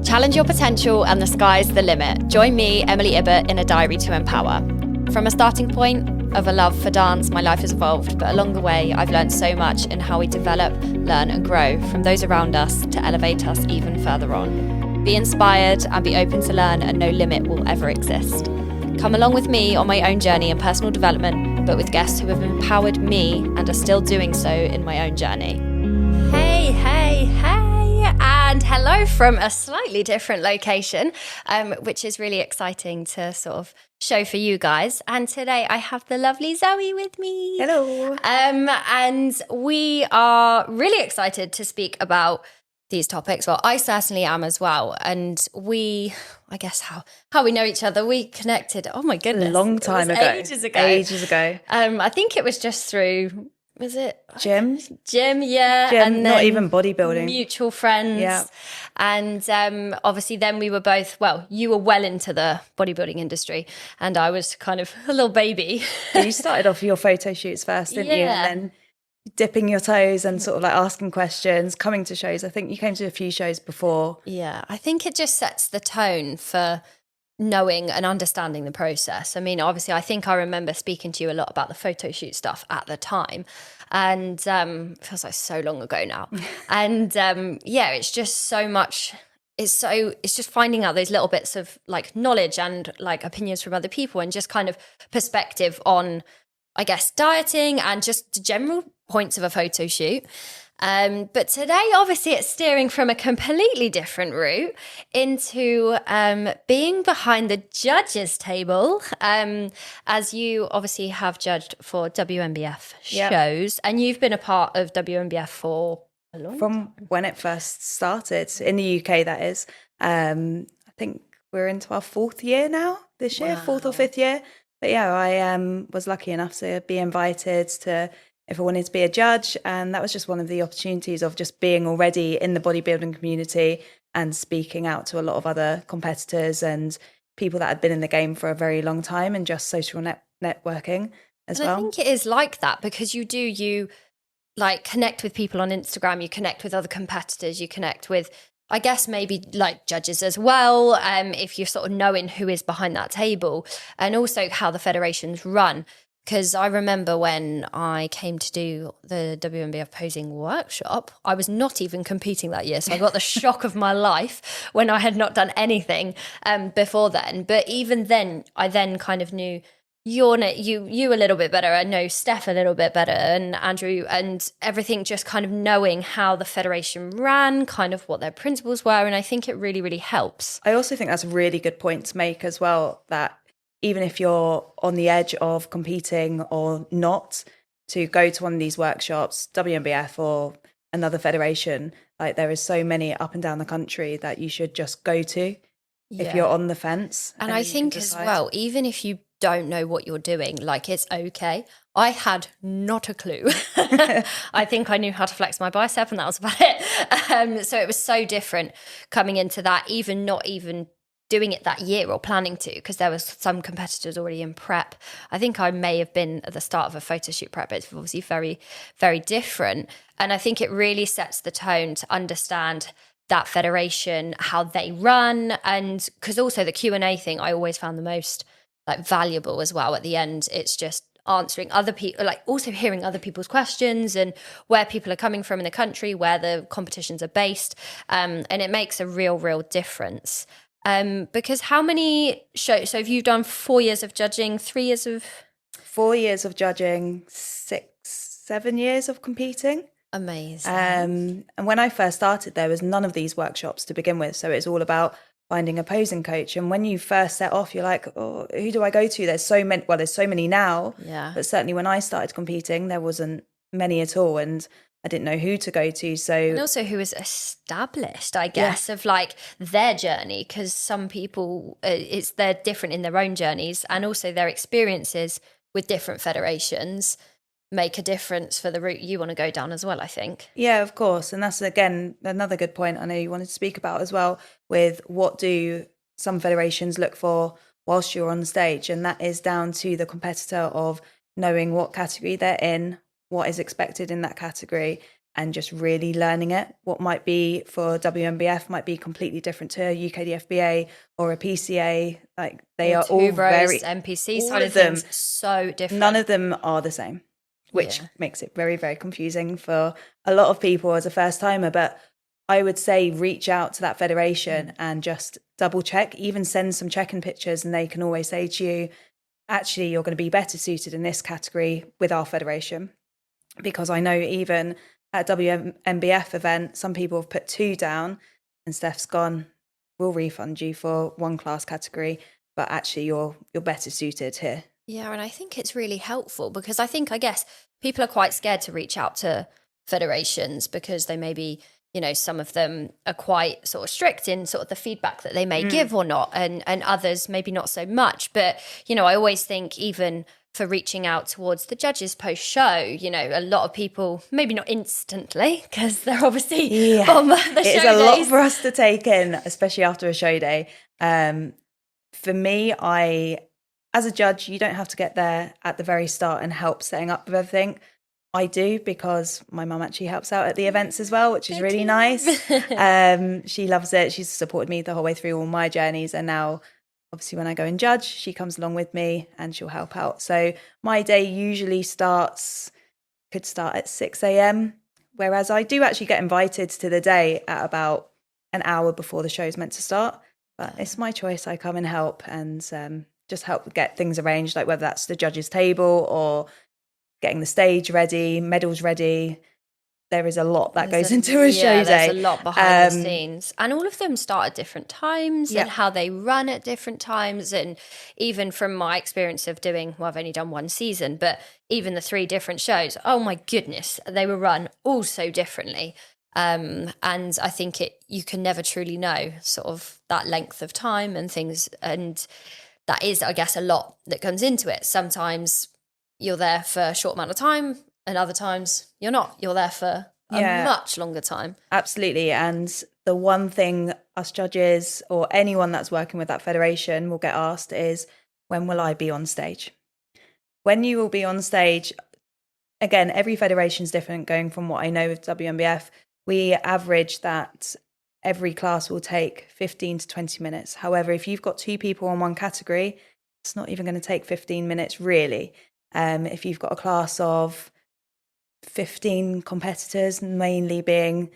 Challenge your potential and the sky's the limit. Join me, Emily Ibbott, in a diary to empower. From a starting point of a love for dance, my life has evolved, but along the way, I've learned so much in how we develop, learn and grow from those around us to elevate us even further on. Be inspired and be open to learn, and no limit will ever exist. Come along with me on my own journey in personal development, but with guests who have empowered me and are still doing so in my own journey. Hey, and hello from a slightly different location, which is really exciting to sort of show for you guys. And today I have the lovely Zoe with me. Hello. And we are really excited to speak about these topics. Well, I certainly am as well. And I guess how we know each other, we connected, oh my goodness. A long time ago. Ages ago. I think it was just through... Was it? Gym, yeah. Gym, and not even bodybuilding. Mutual friends. Yeah. And obviously then we were both, you were well into the bodybuilding industry and I was kind of a little baby. You started off your photo shoots first, didn't you? And then dipping your toes and sort of like asking questions, coming to shows. I think you came to a few shows before. Yeah, I think it just sets the tone for knowing and understanding the process. I mean, obviously, I think I remember speaking to you a lot about the photo shoot stuff at the time. And it feels like so long ago now. And it's just so much. It's just finding out those little bits of like knowledge and like opinions from other people and just kind of perspective on, I guess, dieting and just general points of a photo shoot. But today, obviously, it's steering from a completely different route into being behind the judges' table, as you obviously have judged for WNBF shows, and you've been a part of WNBF for a long time. From when it first started, in the UK, that is. I think we're into our fourth year now this year, fourth or fifth year. But yeah, I was lucky enough to be invited to... if I wanted to be a judge, and that was just one of the opportunities of just being already in the bodybuilding community and speaking out to a lot of other competitors and people that had been in the game for a very long time and just social networking as well. I think it is like that because you like connect with people on Instagram, you connect with other competitors, you connect with, I guess, maybe like judges as well, if you're sort of knowing who is behind that table and also how the federations run. Because I remember when I came to do the WNBF posing workshop, I was not even competing that year. So I got the shock of my life when I had not done anything before then. But even then, I then kind of knew you a little bit better. I know Steph a little bit better and Andrew and everything, just kind of knowing how the federation ran, kind of what their principles were. And I think it really, really helps. I also think that's a really good point to make as well, that even if you're on the edge of competing or not, to go to one of these workshops, WNBF or another federation, like there is so many up and down the country that you should just go to if you're on the fence. And I think as well, even if you don't know what you're doing, like it's okay. I had not a clue. I think I knew how to flex my bicep and that was about it. So it was so different coming into that, not even doing it that year or planning to, because there was some competitors already in prep. I think I may have been at the start of a photo shoot prep, but it's obviously very, very different. And I think it really sets the tone to understand that federation, how they run, and because also the Q&A thing I always found the most like valuable as well. At the end, it's just answering other people, like also hearing other people's questions and where people are coming from in the country, where the competitions are based, and it makes a real difference. Because how many shows, so have you done 4 years of judging, 3 years of... 4 years of judging, 7 years of competing. Amazing. And when I first started, there was none of these workshops to begin with. So it's all about finding a posing coach. And when you first set off, you're like, oh, who do I go to? There's so many now. Yeah. But certainly when I started competing, there wasn't many at all. And I didn't know who to go to. So, and also who is established, I guess, of like their journey, because some people, they're different in their own journeys, and also their experiences with different federations make a difference for the route you want to go down as well, I think. Yeah, of course. And that's, again, another good point I know you wanted to speak about as well, with what do some federations look for whilst you're on stage. And that is down to the competitor of knowing what category they're in, what is expected in that category and just really learning it. What might be for WNBF might be completely different to a UKDFBA or a PCA. Like they are all very NPC all side of things so different. None of them are the same, which makes it very, very confusing for a lot of people as a first timer. But I would say reach out to that federation and just double check, even send some check-in pictures, and they can always say to you, actually, you're going to be better suited in this category with our federation. Because I know even at WNBF event, some people have put 2 down and Steph's gone, we'll refund you for 1 class category, but actually you're better suited here. Yeah, and I think it's really helpful because I guess people are quite scared to reach out to federations because they maybe, some of them are quite sort of strict in sort of the feedback that they may give or not, and others maybe not so much. But, I always think even for reaching out towards the judges post-show, a lot of people, maybe not instantly, because they're obviously on the show days. It's a lot for us to take in, especially after a show day. For me, as a judge, you don't have to get there at the very start and help setting up with everything. I do because my mum actually helps out at the events as well, which is really nice. She loves it. She's supported me the whole way through all my journeys. And now, obviously, when I go and judge, she comes along with me and she'll help out. So my day usually could start at 6 a.m. Whereas I do actually get invited to the day at about an hour before the show's meant to start. But it's my choice. I come and help and just help get things arranged, like whether that's the judges' table or getting the stage ready, medals ready. There is a lot that goes into a show day. There's a lot behind the scenes. And all of them start at different times and how they run at different times. And even from my experience of I've only done 1 season, but even the 3 different shows, oh my goodness, they were run all so differently. And I think you can never truly know sort of that length of time and things. And that is, I guess, a lot that comes into it. Sometimes you're there for a short amount of time and other times you're not. You're there for a much longer time. Absolutely. And the one thing us judges or anyone that's working with that federation will get asked is, when will I be on stage? When you will be on stage, again, every federation is different. Going from what I know with WNBF, we average that every class will take 15 to 20 minutes. However, if you've got 2 people on one category, it's not even going to take 15 minutes really. If you've got a class of 15 competitors, mainly being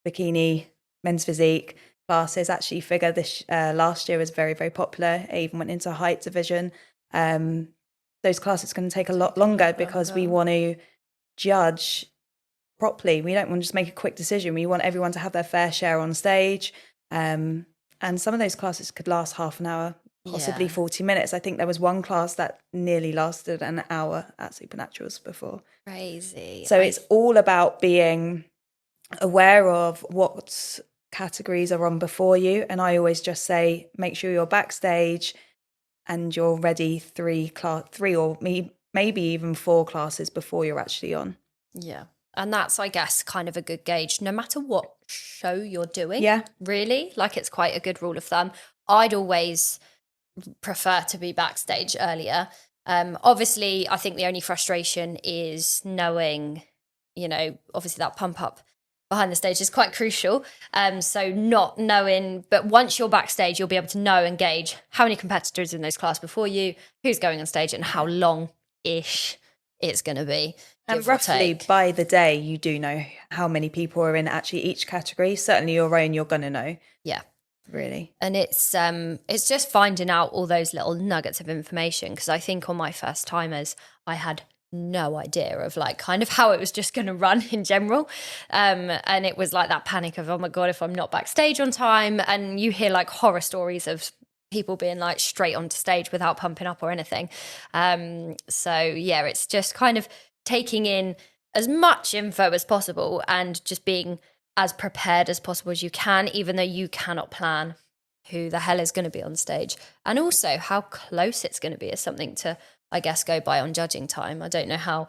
bikini, men's physique classes, actually figure this last year was very, very popular. It even went into a height division. Those classes are going to take a lot longer because we want to judge properly. We don't want to just make a quick decision. We want everyone to have their fair share on stage. And some of those classes could last half an hour, possibly 40 minutes. I think there was one class that nearly lasted an hour at Supernaturals before. Crazy. So it's all about being aware of what categories are on before you. And I always just say, make sure you're backstage and you're ready 3 or maybe even 4 classes before you're actually on. Yeah. And that's, I guess, kind of a good gauge, no matter what show you're doing. Yeah. Really. Like, it's quite a good rule of thumb. I'd always prefer to be backstage earlier. Obviously, I think the only frustration is knowing, obviously that pump up behind the stage is quite crucial. So not knowing, but once you're backstage, you'll be able to know and gauge how many competitors in those class before you, who's going on stage, and how long-ish it's going to be. And roughly by the day, you do know how many people are in actually each category. Certainly your own, you're going to know. Yeah. Really. And it's just finding out all those little nuggets of information, because I think on my first timers, I had no idea of like kind of how it was just going to run in general. And it was like that panic of, oh my God, if I'm not backstage on time. And you hear like horror stories of people being like straight onto stage without pumping up or anything. So yeah, it's just kind of taking in as much info as possible and just being as prepared as possible as you can, even though you cannot plan who the hell is going to be on stage. And also how close it's going to be is something to, I guess, go by on judging time. I don't know how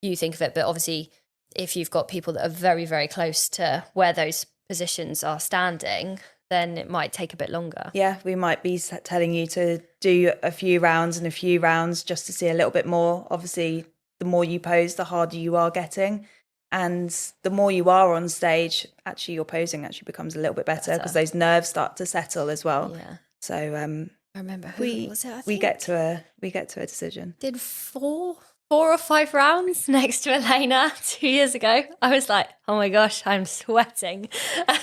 you think of it, but obviously if you've got people that are very, very close to where those positions are standing, then it might take a bit longer. Yeah, we might be telling you to do a few rounds just to see a little bit more. Obviously, the more you pose, the harder you are getting. And the more you are on stage, actually your posing actually becomes a little bit better because those nerves start to settle as well. Yeah. So I remember who was it? I think we get to a decision. Did four or five rounds next to Elena 2 years ago. I was like, oh my gosh, I'm sweating.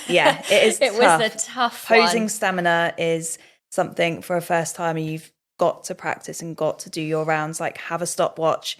Yeah, it is. It was a tough posing one. stamina is something for a first timer you've got to practice and got to do your rounds. Like, have a stopwatch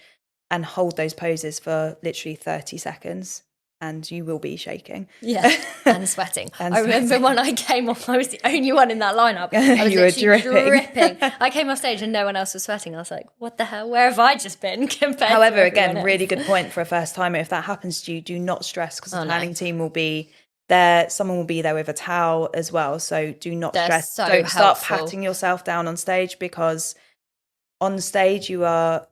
and hold those poses for literally 30 seconds and you will be shaking. Yeah, and sweating. I remember when I came off, I was the only one in that lineup. I was You were dripping. I came off stage and no one else was sweating. I was like, what the hell? Where have I just been compared However, to again, else? really good point for a first timer. If that happens to you, do not stress because the planning team will be there. Someone will be there with a towel as well. So do not stress. So Don't start helpful. patting yourself down on stage because on stage you are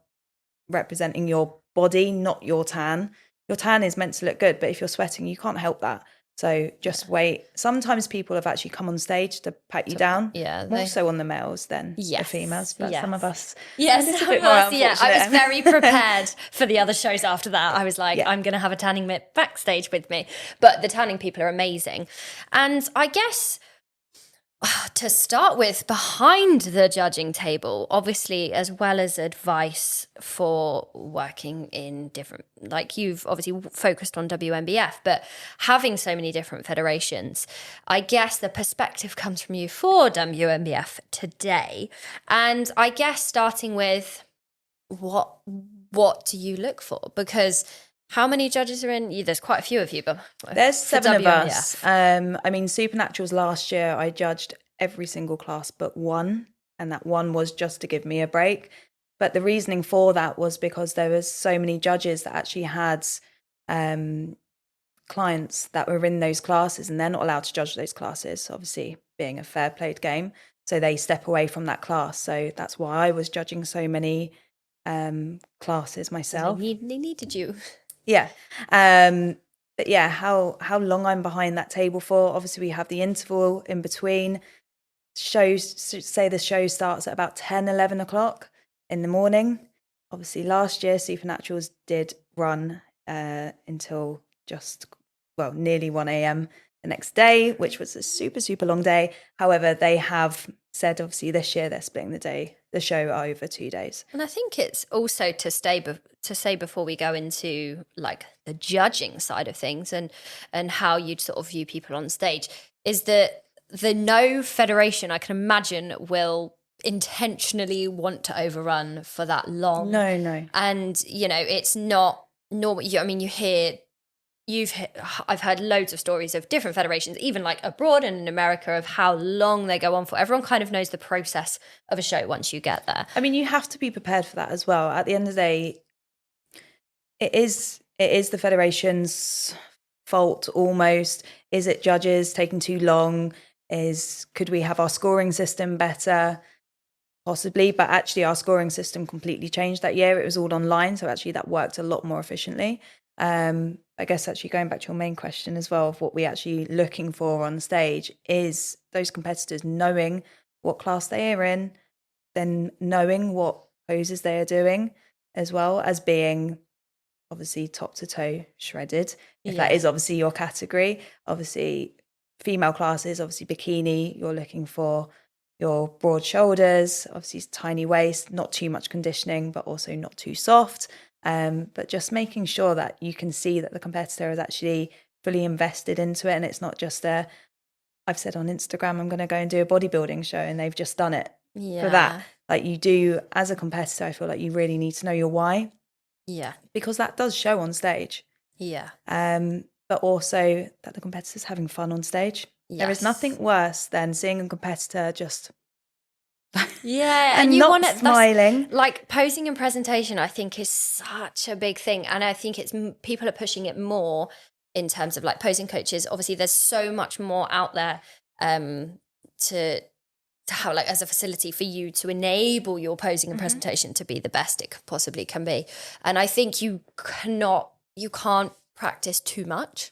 representing your body, not your tan. Your tan is meant to look good, but if you're sweating, you can't help that. So just wait. Sometimes people have actually come on stage to pat you down. Yeah, more so on the males than the females. But some of us, yes, a bit more unfortunate. I was very prepared for the other shows after that. I was like, I'm going to have a tanning mitt backstage with me. But the tanning people are amazing, and I guess. To start with, behind the judging table, obviously, as well as advice for working in different, like you've obviously focused on WNBF, but having so many different federations, I guess the perspective comes from you for WNBF today. And I guess starting with what do you look for? Because how many judges are in? There's quite a few of you, but there's 7 of us. I mean, Supernaturals last year, I judged every single class but one, and that one was just to give me a break. But the reasoning for that was because there was so many judges that actually had clients that were in those classes, and they're not allowed to judge those classes, obviously being a fair played game. So they step away from that class. So that's why I was judging so many classes myself. They needed you. Yeah. But yeah, how long I'm behind that table for. Obviously, we have the interval in between. Shows, say the show starts at about 10, 11 o'clock in the morning. Obviously, last year, Supernaturals did run until nearly 1 a.m. the next day, which was a super, super long day. However, they have said, obviously, this year they're splitting the show over 2 days. And I think it's also to say before we go into like the judging side of things and how you'd sort of view people on stage, is that no federation I can imagine will intentionally want to overrun for that long. No. And, it's not normal. I mean, I've heard loads of stories of different federations, even like abroad and in America, of how long they go on for. Everyone kind of knows the process of a show once you get there. I mean, you have to be prepared for that as well. At the end of the day, it is the federation's fault almost. Is it judges taking too long? Could we have our scoring system better? Possibly, but actually our scoring system completely changed that year. It was all online, so actually that worked a lot more efficiently. I guess actually going back to your main question as well of what we're actually looking for on stage is those competitors knowing what class they are in, then knowing what poses they are doing, as well as being obviously top to toe shredded, if that is obviously your category. Obviously female classes, obviously bikini, you're looking for your broad shoulders, obviously tiny waist, not too much conditioning, but also not too soft. But just making sure that you can see that the competitor is actually fully invested into it. And it's not just I've said on Instagram, I'm going to go and do a bodybuilding show, and they've just done it for that. Like you do as a competitor, I feel like you really need to know your why. Yeah. Because that does show on stage. Yeah. But also that the competitor's having fun on stage. Yes. There is nothing worse than seeing a competitor just and you want it smiling. Like posing and presentation, I think is such a big thing, and I think it's people are pushing it more in terms of like posing coaches. Obviously, there's so much more out there to have like as a facility for you to enable your posing and presentation to be the best it possibly can be. And I think you can't practice too much,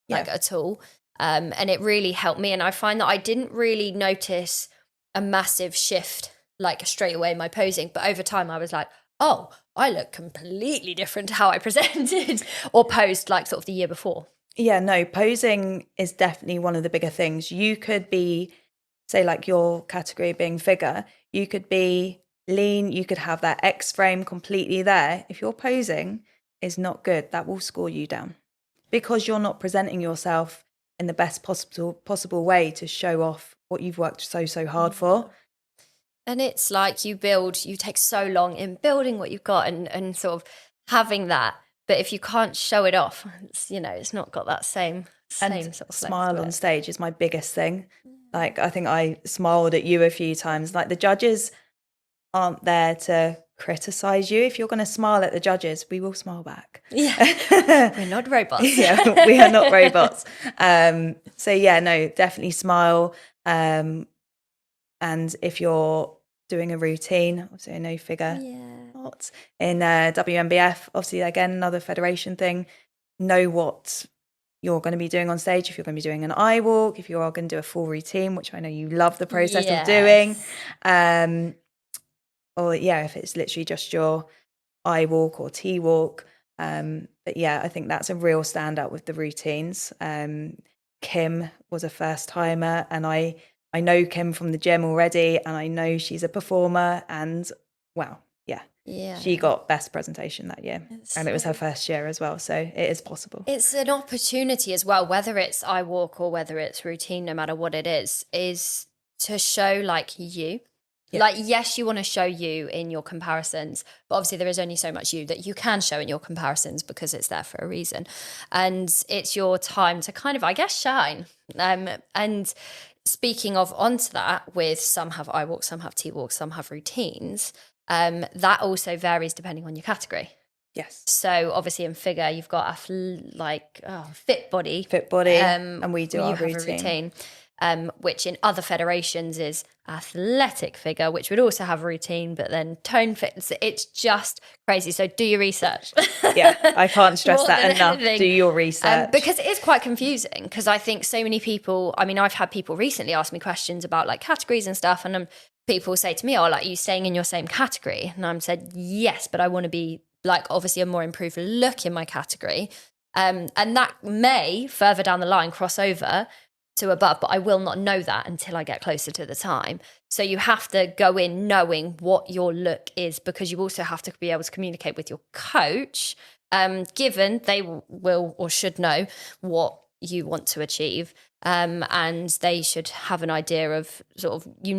like at all. And it really helped me. And I find that I didn't really notice a massive shift like straight away in my posing, but over time I was like, oh, I look completely different to how I presented or posed like sort of the year before. Yeah, no, posing is definitely one of the bigger things. You could be, say, like your category being figure, you could be lean, you could have that X frame completely there. If your posing is not good, that will score you down because you're not presenting yourself in the best possible way to show off what you've worked so hard for. And it's like you take so long in building what you've got and sort of having that. But if you can't show it off, it's not got that same And sort of smile on stage is my biggest thing. Like, I think I smiled at you a few times. Like, the judges aren't there to criticize you. If you're going to smile at the judges, we will smile back. Yeah, we're not robots. Yeah, we are not robots. So yeah, no, definitely smile. And if you're doing a routine, obviously I know figure not in WNBF, obviously again another federation thing, know what you're going to be doing on stage. If you're going to be doing an eye walk, if you are going to do a full routine, which I know you love the process of doing, or if it's literally just your eye walk or tea walk. But yeah, I think that's a real standout with the routines. Kim was a first timer, and I know Kim from the gym already, and I know she's a performer, and wow, she got best presentation that year. And it was her first year as well, so it is possible. It's an opportunity as well, whether it's eye walk or whether it's routine, no matter what it is to show like you. Yeah. Like, yes, you want to show you in your comparisons, but obviously there is only so much you that you can show in your comparisons because it's there for a reason. And it's your time to kind of, I guess, shine. And speaking of onto that, with some have eye walks, some have tea walks, some have routines, that also varies depending on your category. Yes. So obviously in figure, you've got fit body. And we do our routine. Which in other federations is athletic figure, which would also have a routine, but then tone fitness. It's just crazy. So do your research. Yeah, I can't stress that enough. Anything. Do your research. Because it is quite confusing, because I think so many people, I've had people recently ask me questions about like categories and stuff, and people say to me, oh, like, are you staying in your same category? And I'm said, yes, but I want to be like obviously a more improved look in my category. And that may further down the line cross over to above, but I will not know that until I get closer to the time. So you have to go in knowing what your look is, because you also have to be able to communicate with your coach, given they will or should know what you want to achieve, and they should have an idea of sort of you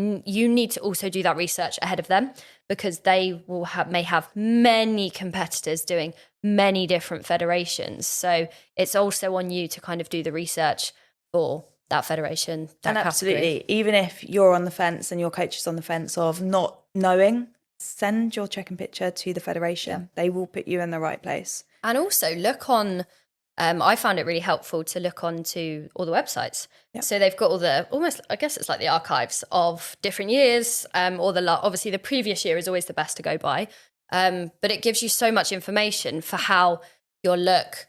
need to also do that research ahead of them, because they may have many competitors doing many different federations. So it's also on you to kind of do the research for that federation, that and category. Absolutely, even if you're on the fence and your coach is on the fence of not knowing, send your check-in picture to the federation. Yeah. They will put you in the right place. And also look on, I found it really helpful to look onto all the websites. Yep. So they've got all the, almost, I guess it's like the archives of different years, or obviously the previous year is always the best to go by. But it gives you so much information for how your look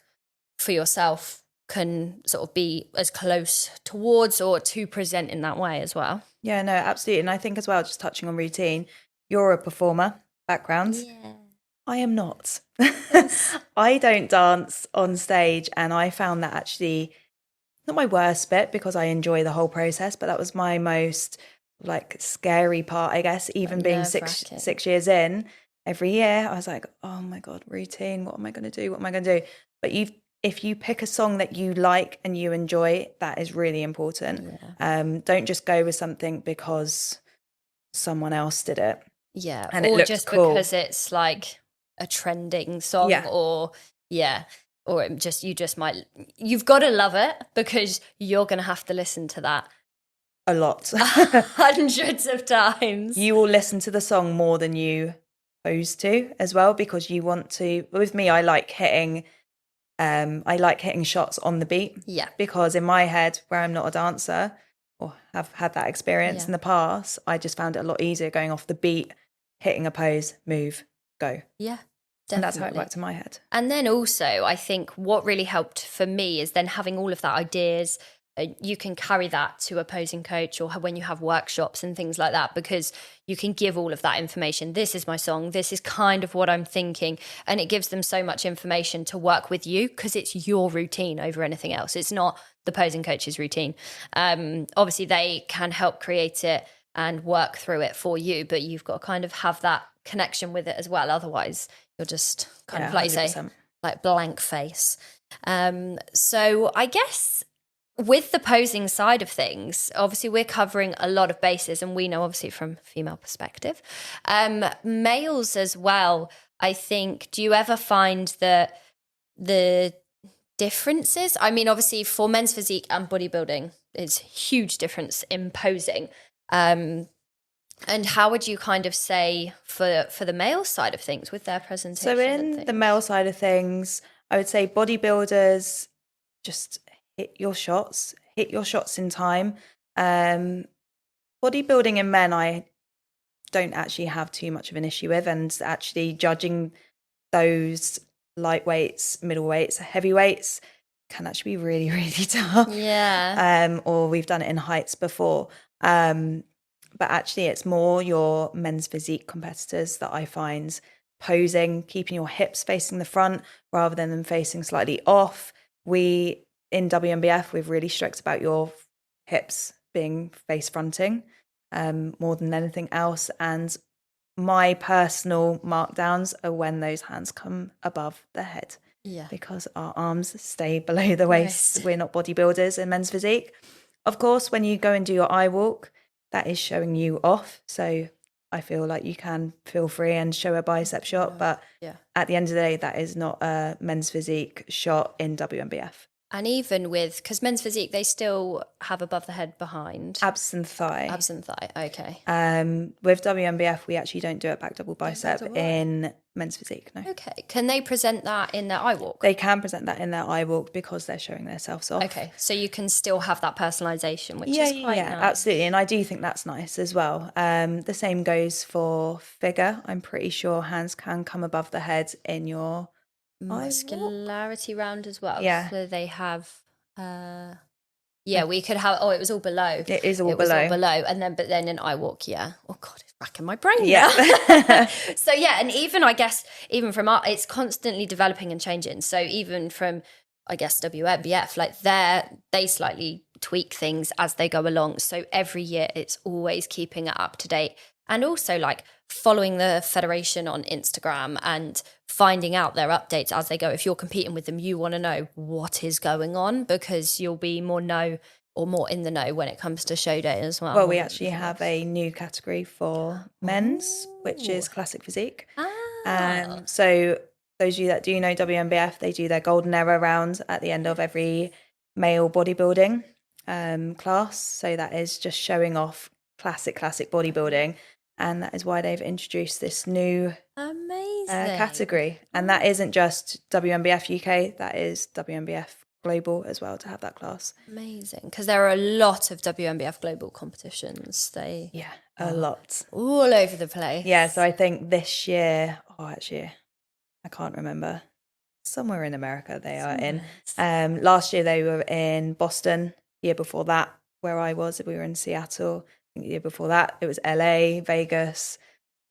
for yourself can sort of be as close towards or to present in that way as well. Yeah, no, absolutely. And I think as well, just touching on routine, you're a performer background. Yeah. I am not. I don't dance on stage, and I found that actually not my worst bit, because I enjoy the whole process, but that was my most like scary part, I guess, even being six years in. Every year I was like, oh my God, routine, what am I going to do? What am I going to do? But if you pick a song that you like and you enjoy, that is really important. Yeah. Don't just go with something because someone else did it. Yeah. And or it looks just cool. Because it's like a trending song, or it just, you've got to love it, because you're going to have to listen to that a lot. Hundreds of times. You will listen to the song more than you supposed to as well, because you want to. With me, I like hitting shots on the beat. Yeah. Because in my head, where I'm not a dancer or have had that experience in the past, I just found it a lot easier going off the beat, hitting a pose, move, go. Yeah. Definitely. And that's how it worked in my head. And then also, I think what really helped for me is then having all of that ideas you can carry that to a posing coach or when you have workshops and things like that, because you can give all of that information. This is my song. This is kind of what I'm thinking. And it gives them so much information to work with you, because it's your routine over anything else. It's not the posing coach's routine. Obviously, they can help create it and work through it for you, but you've got to kind of have that connection with it as well. Otherwise, you're just kind of like, 100%. say, like blank face. So I guess with the posing side of things, obviously we're covering a lot of bases, and we know obviously from female perspective, males as well. I think, do you ever find that the differences, I mean, obviously for men's physique and bodybuilding, it's huge difference in posing. And how would you kind of say for the male side of things with their presentation? So in the male side of things, I would say bodybuilders just hit your shots in time. Bodybuilding in men, I don't actually have too much of an issue with, and actually judging those lightweights, middleweights, heavyweights can actually be really, really tough. Yeah. Or we've done it in heights before. But actually it's more your men's physique competitors that I find posing, keeping your hips facing the front rather than them facing slightly off. In WNBF, we're really strict about your hips being face fronting more than anything else. And my personal markdowns are when those hands come above the head. Yeah. Because our arms stay below the waist. Right. We're not bodybuilders in men's physique. Of course, when you go and do your eye walk, that is showing you off. So I feel like you can feel free and show a bicep shot. But at the end of the day, that is not a men's physique shot in WNBF. And even with, because men's physique, they still have above the head behind. Abs and thigh. Abs and thigh, okay. With WNBF, we actually don't do a back double bicep in men's physique, no. Okay. Can they present that in their eye walk? They can present that in their eye walk because they're showing themselves off. Okay. So you can still have that personalisation, which is quite nice. Absolutely. And I do think that's nice as well. The same goes for figure. I'm pretty sure hands can come above the head in your muscularity round as well. Yeah. So they have we could have it was all below. It is all below. And then in eye walk, oh god, it's racking my brain. So and even I guess even from it's constantly developing and changing. So even from I guess WNBF, like they slightly tweak things as they go along. So every year it's always keeping it up to date. And also like following the federation on Instagram and finding out their updates as they go. If you're competing with them, you want to know what is going on, because you'll be more in the know when it comes to show day as well. Well, we actually have a new category for men's, which is classic physique. So those of you that do know WNBF, they do their golden era round at the end of every male bodybuilding class. So that is just showing off classic bodybuilding. And that is why they've introduced this new category. And that isn't just WNBF UK, that is WNBF Global as well to have that class. Amazing. Because there are a lot of WNBF Global competitions. A lot. All over the place. Yeah, so I think this year, I can't remember. Somewhere in America they are in. Last year they were in Boston. The year before that, where I was, we were in Seattle. The year before that it was LA, Vegas.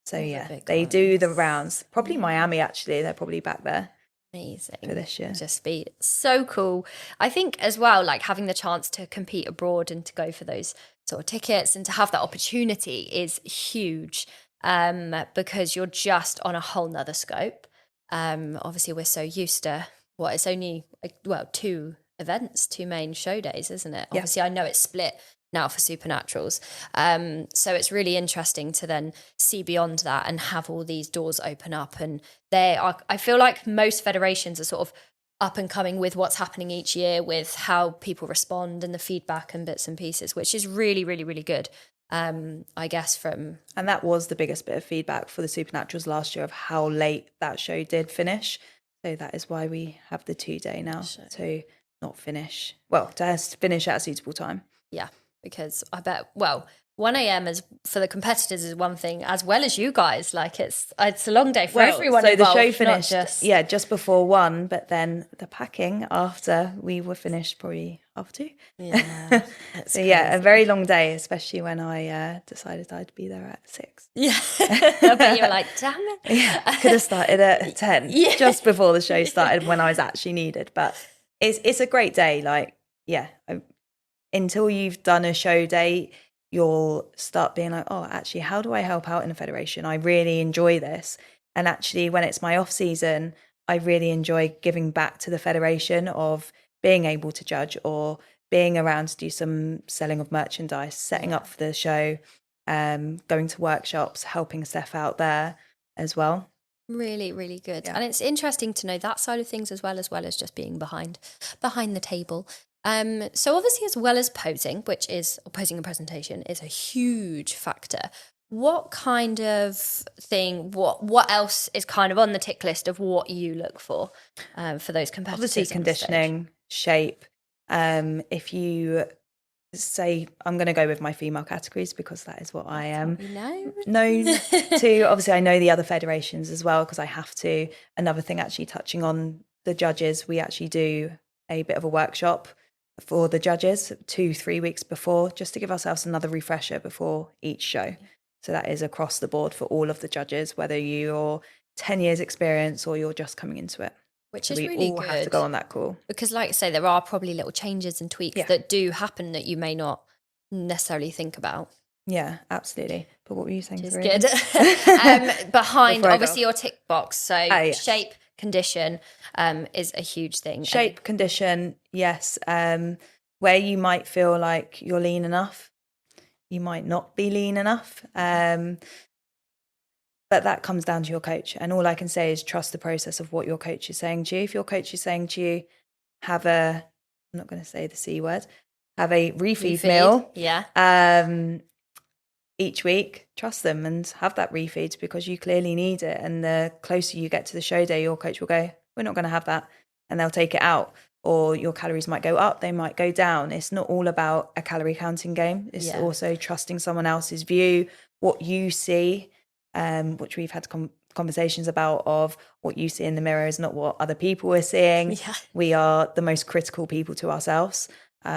So they do the rounds. Probably Miami actually, they're probably back there. Amazing. For this year. Just be so cool. I think as well, like having the chance to compete abroad and to go for those sort of tickets and to have that opportunity is huge, because you're just on a whole nother scope. Obviously we're so used to it's only 2 events, 2 main show days, isn't it? Obviously I know it's split now for Supernaturals. So it's really interesting to then see beyond that and have all these doors open up. And I feel like most federations are sort of up and coming with what's happening each year, with how people respond and the feedback and bits and pieces, which is really, really, really good. I guess and that was the biggest bit of feedback for the Supernaturals last year, of how late that show did finish. So that is why we have the 2-day now to not finish, to finish at a suitable time. Yeah. Because I bet, 1 a.m. is for the competitors is one thing, as well as you guys. Like it's a long day for everyone so involved. The show finished, just... just before 1, but then the packing after we were finished probably half 2. Yeah, so a very long day, especially when I decided I'd be there at 6. Yeah, but you were like, damn it. Could have started at 10, just before the show started when I was actually needed. But it's a great day. Like, until you've done a show day, you'll start being like, oh, actually, how do I help out in a federation? I really enjoy this. And actually, when it's my off season, I really enjoy giving back to the federation of being able to judge or being around to do some selling of merchandise, setting up for the show, going to workshops, helping Steph out there as well. Really, really good. And it's interesting to know that side of things as well as just being behind the table. So obviously, as well as posing, posing and presentation is a huge factor. What kind of thing, what else is kind of on the tick list of what you look for those competitors? Obviously, conditioning, shape. If you say, I'm going to go with my female categories because that is what I am known to. Obviously, I know the other federations as well because I have to. Another thing, actually touching on the judges, we actually do a bit of a workshop for the judges 2-3 weeks before, just to give ourselves another refresher before each show. So that is across the board for all of the judges, whether you're 10 years experience or you're just coming into it. Which so is we really all good. have to go on that call. Because like I say, there are probably little changes and tweaks that do happen that you may not necessarily think about. Yeah, absolutely. But what were you saying? Which is good. Behind, obviously, your tick box. So shape, condition is a huge thing. Shape, condition, yes. Where you might feel like you're lean enough, you might not be lean enough. But that comes down to your coach. And all I can say is trust the process of what your coach is saying to you. If your coach is saying to you, I'm not going to say the C word, have a refeed meal each week, trust them and have that refeed because you clearly need it. And the closer you get to the show day, your coach will go, we're not going to have that. And they'll take it out. Or your calories might go up, they might go down. It's not all about a calorie counting game. It's also trusting someone else's view, what you see, which we've had conversations about of what you see in the mirror is not what other people are seeing. Yeah. We are the most critical people to ourselves. So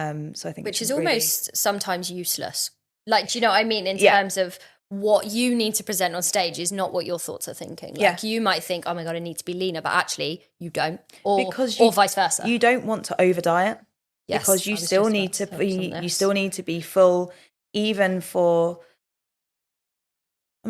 I think which is almost sometimes useless. Like, do you know what I mean? In terms of what you need to present on stage is not what your thoughts are thinking. Like you might think, oh my God, I need to be leaner, but actually you don't. Or vice versa. You don't want to over diet because you still need to be full, even for, I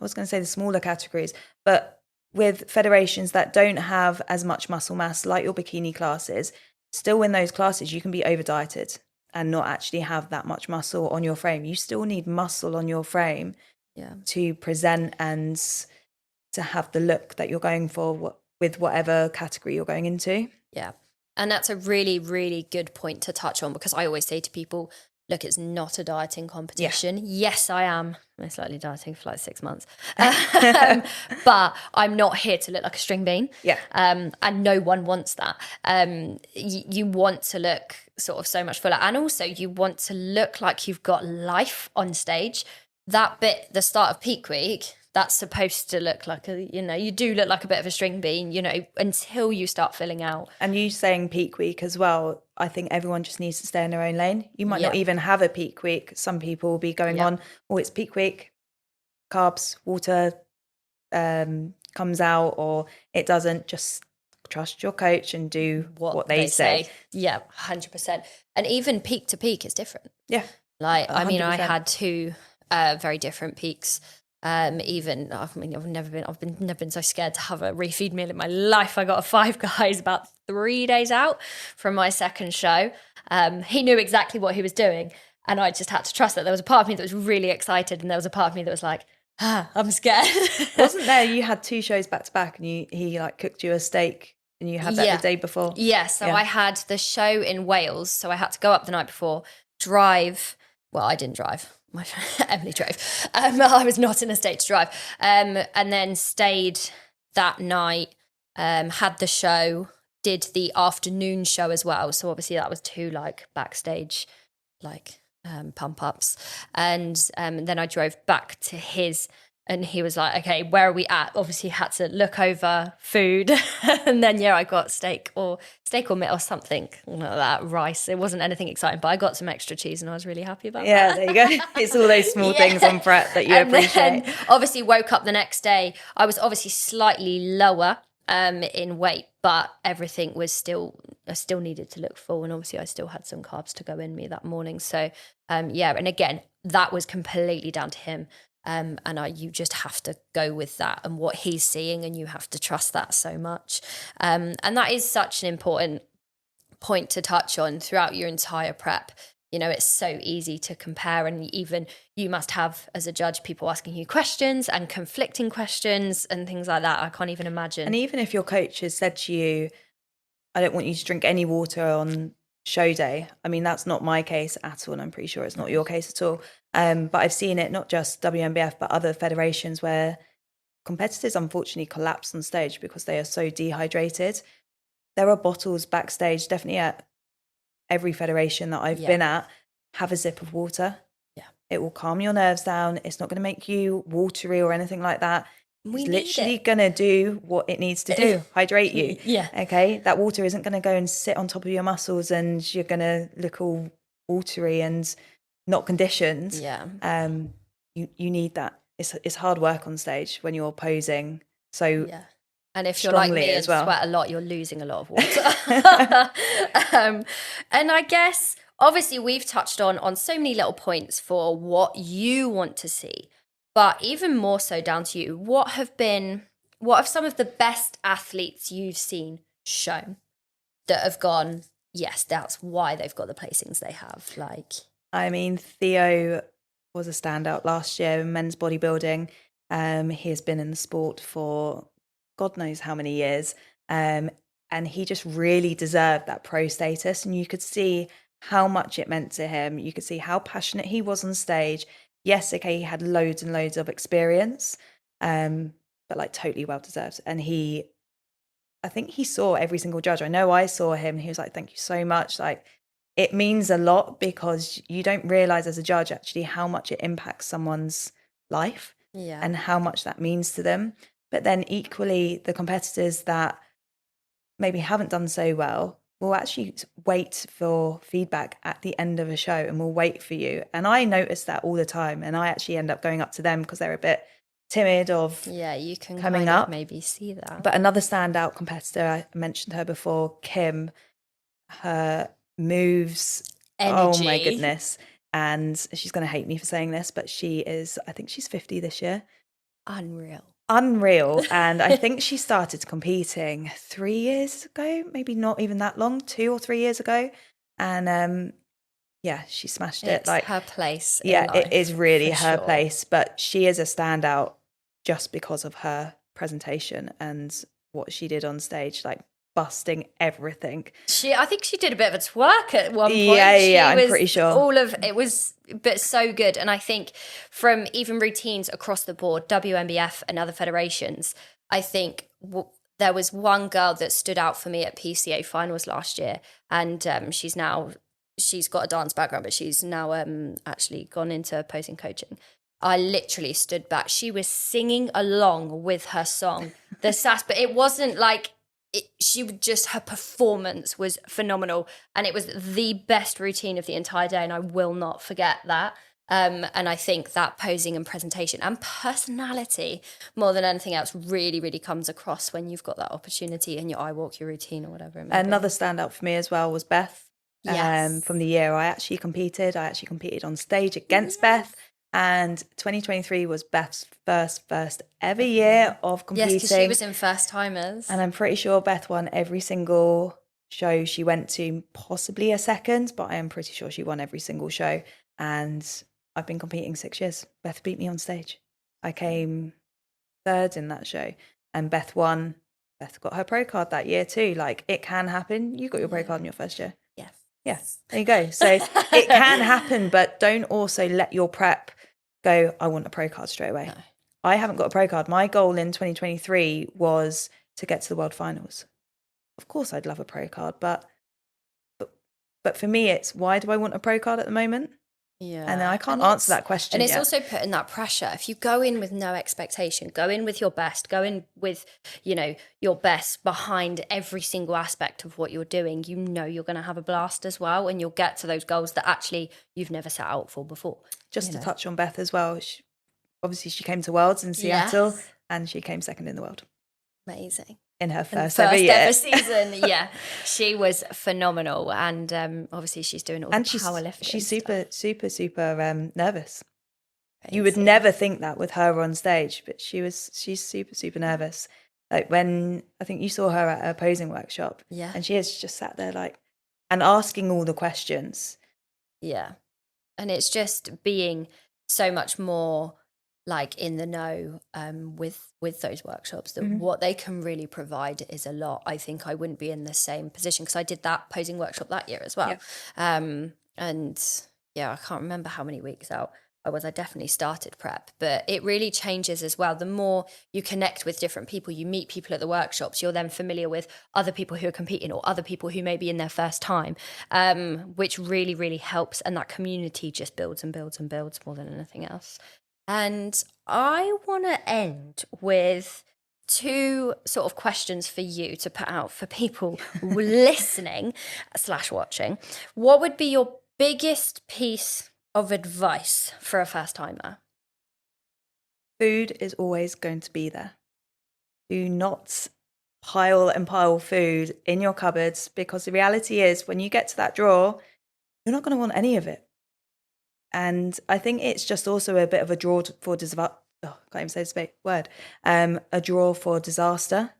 was going to say the smaller categories, but with federations that don't have as much muscle mass, like your bikini classes, still in those classes, you can be over dieted and not actually have that much muscle on your frame. You still need muscle on your frame to present and to have the look that you're going for with whatever category you're going into. Yeah. And that's a really, really good point to touch on because I always say to people, look, it's not a dieting competition. Yeah. Yes, I am most likely dieting for like 6 months. But I'm not here to look like a string bean. Yeah. And no one wants that. You want to look sort of so much fuller. And also you want to look like you've got life on stage. That bit, the start of peak week, that's supposed to look like you do look like a bit of a string bean, until you start filling out. And you saying peak week as well, I think everyone just needs to stay in their own lane. You might not even have a peak week. Some people will be going on, it's peak week, carbs, water comes out, or it doesn't. Just trust your coach and do what they say. Yeah, 100%. And even peak to peak is different. Yeah. Like, 100%. I mean, I had 2 very different peaks. I've never been so scared to have a refeed meal in my life. I got a Five Guys about 3 days out from my second show. He knew exactly what he was doing, and I just had to trust that. There was a part of me that was really excited, and there was a part of me that was like, I'm scared. Wasn't there? You had 2 shows back to back, and he like cooked you a steak, and you had that the day before. Yeah. So I had the show in Wales, so I had to go up the night before, drive. Well, I didn't drive. Emily drove. I was not in a state to drive. And then stayed that night, had the show, did the afternoon show as well. So obviously that was 2 like backstage, like pump ups. And then I drove back to his, and he was like, okay, where are we at? Obviously had to look over food. And then, I got steak or meat or something like that, rice. It wasn't anything exciting, but I got some extra cheese and I was really happy about that. There you go. It's all those small things on prep that you appreciate. Then obviously woke up the next day. I was obviously slightly lower in weight, but everything was I still needed to look full. And obviously I still had some carbs to go in me that morning. So and again, that was completely down to him. And you just have to go with that and what he's seeing, and you have to trust that so much. And that is such an important point to touch on throughout your entire prep. It's so easy to compare, and even you must have, as a judge, people asking you questions and conflicting questions and things like that. I can't even imagine. And even if your coach has said to you, I don't want you to drink any water on show day. I mean, that's not my case at all, and I'm pretty sure it's not your case at all. But I've seen it, not just WNBF, but other federations where competitors unfortunately collapse on stage because they are so dehydrated. There are bottles backstage, definitely at every federation that I've been at, have a sip of water. Yeah. It will calm your nerves down. It's not going to make you watery or anything like that. It's literally going to do what it needs to do, hydrate you. Yeah. Okay. That water isn't going to go and sit on top of your muscles and you're going to look all watery and not conditioned. Yeah. You need that. It's hard work on stage when you're posing. So and if you're like me and sweat a lot, you're losing a lot of water. And I guess, obviously, we've touched on so many little points for what you want to see, but even more so down to you. What have some of the best athletes you've seen shown that have gone, yes, that's why they've got the placings they have? Like, I mean, Theo was a standout last year in men's bodybuilding. He has been in the sport for God knows how many years. And he just really deserved that pro status. And you could see how much it meant to him. You could see how passionate he was on stage. Yes, okay, he had loads and loads of experience, but like totally well deserved. And I think he saw every single judge. I know I saw him. He was like, thank you so much. Like, it means a lot because you don't realize as a judge actually how much it impacts someone's life and how much that means to them. But then equally, the competitors that maybe haven't done so well will actually wait for feedback at the end of a show and will wait for you. And I notice that all the time. And I actually end up going up to them because they're a bit timid of you can coming up. Maybe see that. But another standout competitor, I mentioned her before, Kim, her moves, energy. Oh my goodness. And she's going to hate me for saying this, but I think she's 50 this year. Unreal. And I think she started competing 3 years ago, maybe not even that long, 2 or 3 years ago. And she smashed it. It's like her place. It is really her place, but she is a standout just because of her presentation and what she did on stage, like busting everything. I think she did a bit of a twerk at one point. I'm pretty sure. It was but so good. And I think from even routines across the board, WNBF and other federations, I think there was one girl that stood out for me at PCA finals last year. And she's got a dance background, but she's now actually gone into posing coaching. I literally stood back. She was singing along with her song, the sass, but it wasn't like, her performance was phenomenal, and it was the best routine of the entire day, and I will not forget that. And I think that posing and presentation and personality, more than anything else, really, really comes across when you've got that opportunity in your your routine or whatever it may be. Another standout for me as well was Beth. Yes. From the year I actually competed on stage against Beth. And 2023 was Beth's first ever year of competing. Yes, because she was in first timers. And I'm pretty sure Beth won every single show she went to, possibly a second, but I am pretty sure she won every single show. And I've been competing 6 years. Beth beat me on stage. I came third in that show and Beth won. Beth got her pro card that year too. Like, it can happen. You got your pro card in your first year. Yes. Yes. There you go. So it can happen, but don't also let your prep go, I want a pro card straight away. No. I haven't got a pro card. My goal in 2023 was to get to the world finals. Of course, I'd love a pro card, but for me, it's why do I want a pro card at the moment? Yeah. And I can't answer that question And it's yet. also putting that pressure. If you go in with no expectation, go in with your best, go in with, your best behind every single aspect of what you're doing, you're going to have a blast as well. And you'll get to those goals that actually you've never set out for before. Just to touch on Beth as well. Obviously, she came to Worlds in Seattle and she came second in the world. Amazing. In her first ever season. Yeah, she was phenomenal. And obviously she's doing all the powerlifting. She's super nervous. Amazing. You would never think that with her on stage, but she's super nervous. Like when I think you saw her at a posing workshop, and she is just sat there and asking all the questions. Yeah, and it's just being so much more like in the know with those workshops that what they can really provide is a lot. I think I wouldn't be in the same position because I did that posing workshop that year as well. And I can't remember how many weeks out I was. I definitely started prep, but it really changes as well. The more you connect with different people, you meet people at the workshops, you're then familiar with other people who are competing or other people who may be in their first time, which really, really helps. And that community just builds and builds and builds more than anything else. And I want to end with 2 sort of questions for you to put out for people listening / watching. What would be your biggest piece of advice for a first timer? Food is always going to be there. Do not pile food in your cupboards, because the reality is when you get to that drawer, you're not going to want any of it. And I think it's just also a bit of a draw for disaster. Oh, I can't even say the word. A draw for disaster.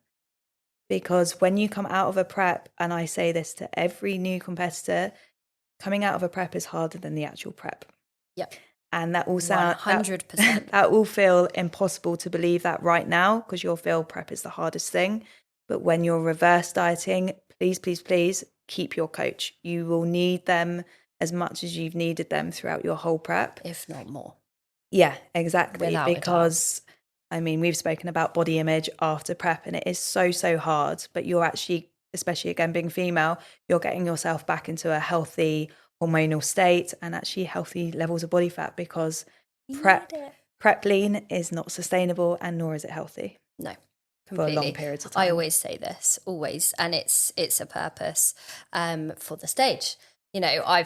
Because when you come out of a prep, and I say this to every new competitor, coming out of a prep is harder than the actual prep. Yep. And that will sound 100%. That will feel impossible to believe that right now, because you'll feel prep is the hardest thing. But when you're reverse dieting, please keep your coach. You will need them as much as you've needed them throughout your whole prep, if not more. Yeah, exactly. Without because we've spoken about body image after prep, and it is so hard. But you're actually, especially again being female, you're getting yourself back into a healthy hormonal state and actually healthy levels of body fat, because prep lean is not sustainable, and nor is it healthy. No. Completely. For long periods of time. I always say this, always, and it's a purpose for the stage. I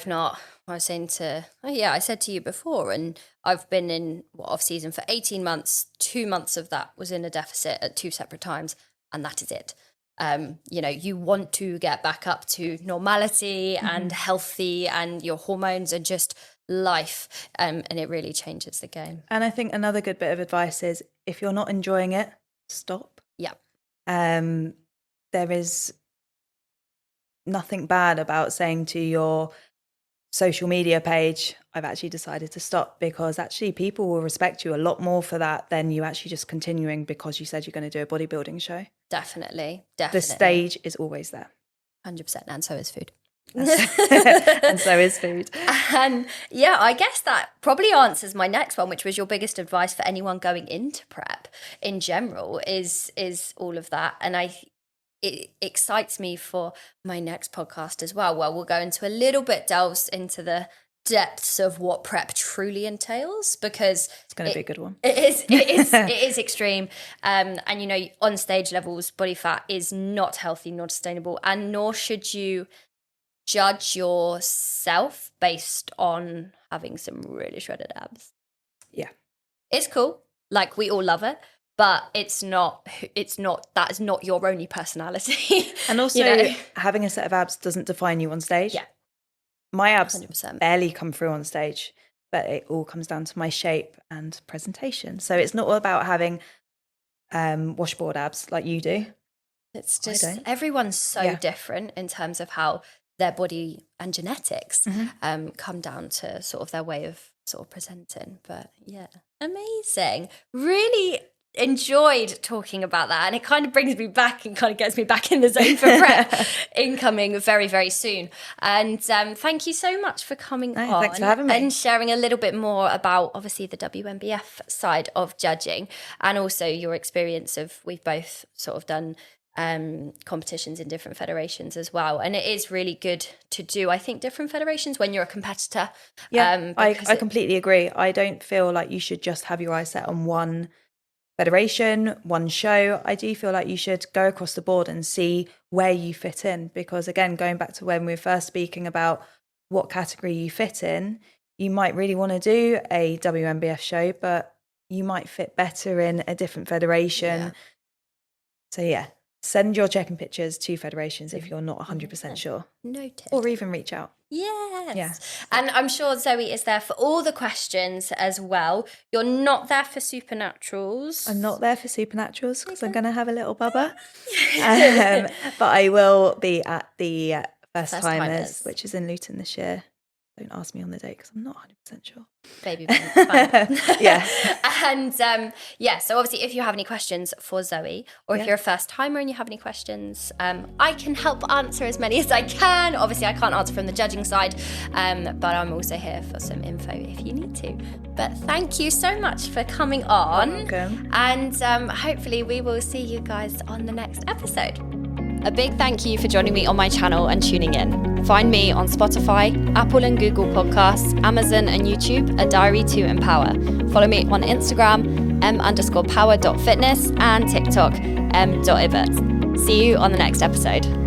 said to you before, and I've been in off season for 18 months. 2 months of that was in a deficit at 2 separate times, and that is it. You want to get back up to normality and healthy, and your hormones and just life, and it really changes the game. And I think another good bit of advice is, if you're not enjoying it, stop. Yeah. There is nothing bad about saying to your social media page, I've actually decided to stop, because actually people will respect you a lot more for that than you actually just continuing because you said you're going to do a bodybuilding show. Definitely. The stage is always there. 100%. And so is food. And so is food. And yeah, I guess that probably answers my next one, which was your biggest advice for anyone going into prep in general is all of that. And it excites me for my next podcast as well. Well, we'll go into a little bit, delves into the depths of what prep truly entails, because it's going to be a good one. It is extreme. And on stage levels, body fat is not healthy, not sustainable, and nor should you judge yourself based on having some really shredded abs. Yeah. It's cool. Like, we all love it. But that is not your only personality. And also, having a set of abs doesn't define you on stage. Yeah. My abs 100%. Barely come through on stage, but it all comes down to my shape and presentation. So it's not all about having washboard abs like you do. It's just everyone's so different in terms of how their body and genetics come down to sort of their way of sort of presenting. But yeah, amazing. Really enjoyed talking about that, and it kind of brings me back and kind of gets me back in the zone for prep incoming very, very soon. And thank you so much for coming on. Thanks for having me. And sharing a little bit more about obviously the WNBF side of judging, and also your experience of, we've both sort of done competitions in different federations as well. And it is really good to do, I think, different federations when you're a competitor. Yeah, I completely agree. I don't feel like you should just have your eyes set on one federation, one show. I do feel like you should go across the board and see where you fit in, because again, going back to when we were first speaking about what category you fit in, you might really want to do a WNBF show, but you might fit better in a different federation. So yeah, send your check-in pictures to federations if you're not 100% sure. Noted. Or even reach out. Yes. Yeah. And I'm sure Zoe is there for all the questions as well. You're not there for Supernaturals. I'm not there for Supernaturals because I'm going to have a little bubba. But I will be at the First Timers, which is in Luton this year. Don't ask me on the date because I'm not 100% sure. Baby fine. Yeah. And so obviously if you have any questions for Zoe, or if you're a first timer and you have any questions, I can help answer as many as I can. Obviously I can't answer from the judging side, but I'm also here for some info if you need to. But thank you so much for coming on. Welcome. And hopefully we will see you guys on the next episode. A big thank you for joining me on my channel and tuning in. Find me on Spotify, Apple and Google Podcasts, Amazon and YouTube, A Diary to Empower. Follow me on Instagram, m_power.fitness and TikTok, m.ibbert. See you on the next episode.